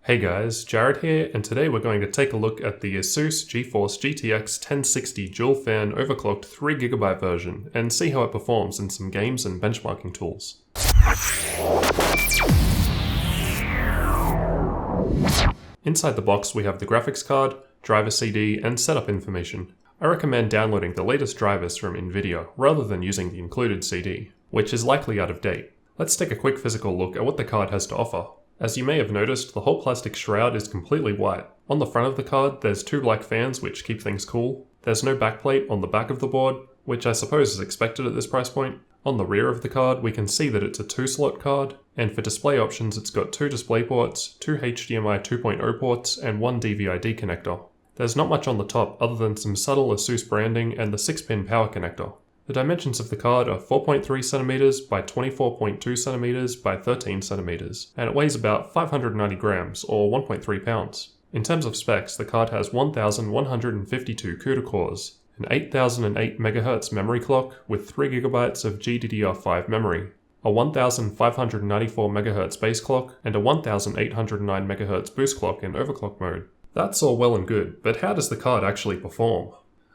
Hey guys, Jared here, and today we're going to take a look at the ASUS GeForce GTX 1060 dual fan overclocked 3GB version and see how it performs in some games and benchmarking tools. Inside the box we have the graphics card, driver CD, and setup information. I recommend downloading the latest drivers from NVIDIA rather than using the included CD, which is likely out of date. Let's take a quick physical look at what the card has to offer. As you may have noticed, the whole plastic shroud is completely white. On the front of the card, there's two black fans which keep things cool. There's no backplate on the back of the board, which I suppose is expected at this price point. On the rear of the card, we can see that it's a 2-slot card, and for display options it's got 2 display ports, 2 HDMI 2.0 ports, and 1 DVI-D connector. There's not much on the top other than some subtle ASUS branding and the 6-pin power connector. The dimensions of the card are 4.3cm by 24.2cm by 13cm, and it weighs about 590 grams or 1.3 pounds. In terms of specs, the card has 1152 CUDA cores, an 8008 MHz memory clock with 3GB of GDDR5 memory, a 1594 MHz base clock, and a 1809 MHz boost clock in overclock mode. That's all well and good, but how does the card actually perform?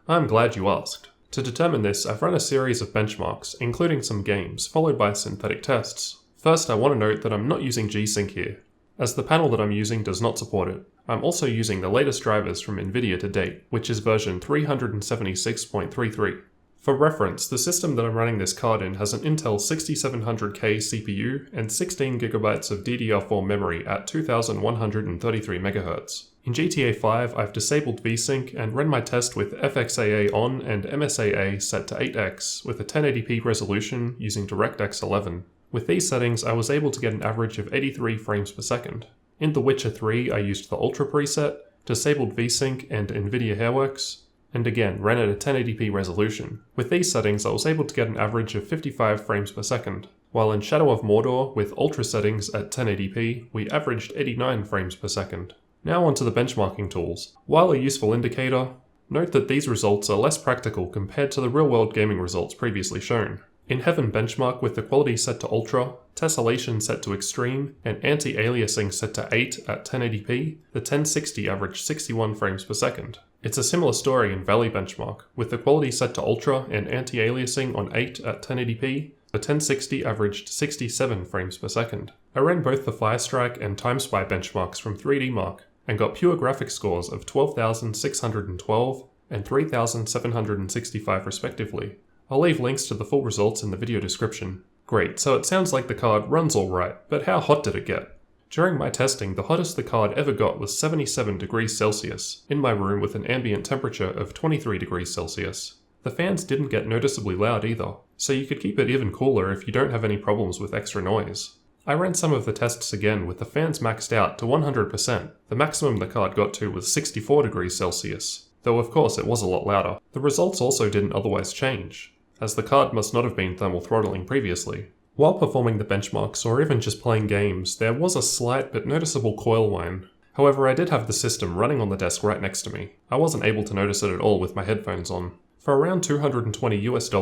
I'm glad you asked. To determine this, I've run a series of benchmarks, including some games, followed by synthetic tests. First, I want to note that I'm not using VSYNC here, as the panel that I'm using does not support it. I'm also using the latest drivers from NVIDIA to date, which is version 376.33. For reference, the system that I'm running this card in has an Intel 6700K CPU and 16GB of DDR4 memory at 2133 MHz. In GTA 5, I've disabled VSYNC and ran my test with FXAA on and MSAA set to 8x with a 1080p resolution using DirectX 11. With these settings, I was able to get an average of 83 frames per second. In The Witcher 3, I used the Ultra preset, disabled VSYNC and NVIDIA Hairworks, and again ran at a 1080p resolution. With these settings, I was able to get an average of 55 frames per second, while in Shadow of Mordor, with Ultra settings at 1080p, we averaged 89 frames per second. Now onto the benchmarking tools. While a useful indicator, note that these results are less practical compared to the real-world gaming results previously shown. In Heaven benchmark with the quality set to Ultra, tessellation set to Extreme, and anti-aliasing set to 8 at 1080p, the 1060 averaged 61 frames per second. It's a similar story in Valley benchmark, with the quality set to Ultra and anti-aliasing on 8 at 1080p, the 1060 averaged 67 frames per second. I ran both the Firestrike and TimeSpy benchmarks from 3D Mark, and got pure graphics scores of 12,612 and 3,765 respectively. I'll leave links to the full results in the video description. Great, so it sounds like the card runs alright, but how hot did it get? During my testing, the hottest the card ever got was 77 degrees Celsius, in my room with an ambient temperature of 23 degrees Celsius. The fans didn't get noticeably loud either, so you could keep it even cooler if you don't have any problems with extra noise. I ran some of the tests again with the fans maxed out to 100%. The maximum the card got to was 64 degrees Celsius, though of course it was a lot louder. The results also didn't otherwise change, as the card must not have been thermal throttling previously. While performing the benchmarks or even just playing games, there was a slight but noticeable coil whine. However, I did have the system running on the desk right next to me. I wasn't able to notice it at all with my headphones on. For around $220 US,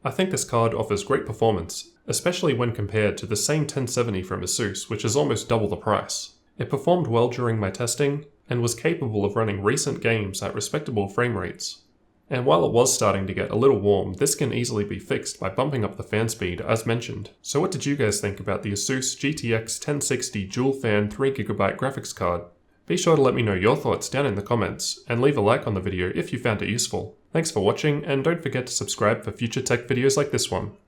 I think this card offers great performance, especially when compared to the same 1070 from ASUS, which is almost double the price. It performed well during my testing, and was capable of running recent games at respectable frame rates. And while it was starting to get a little warm, this can easily be fixed by bumping up the fan speed as mentioned. So what did you guys think about the ASUS GTX 1060 dual fan 3GB graphics card? Be sure to let me know your thoughts down in the comments, and leave a like on the video if you found it useful. Thanks for watching, and don't forget to subscribe for future tech videos like this one.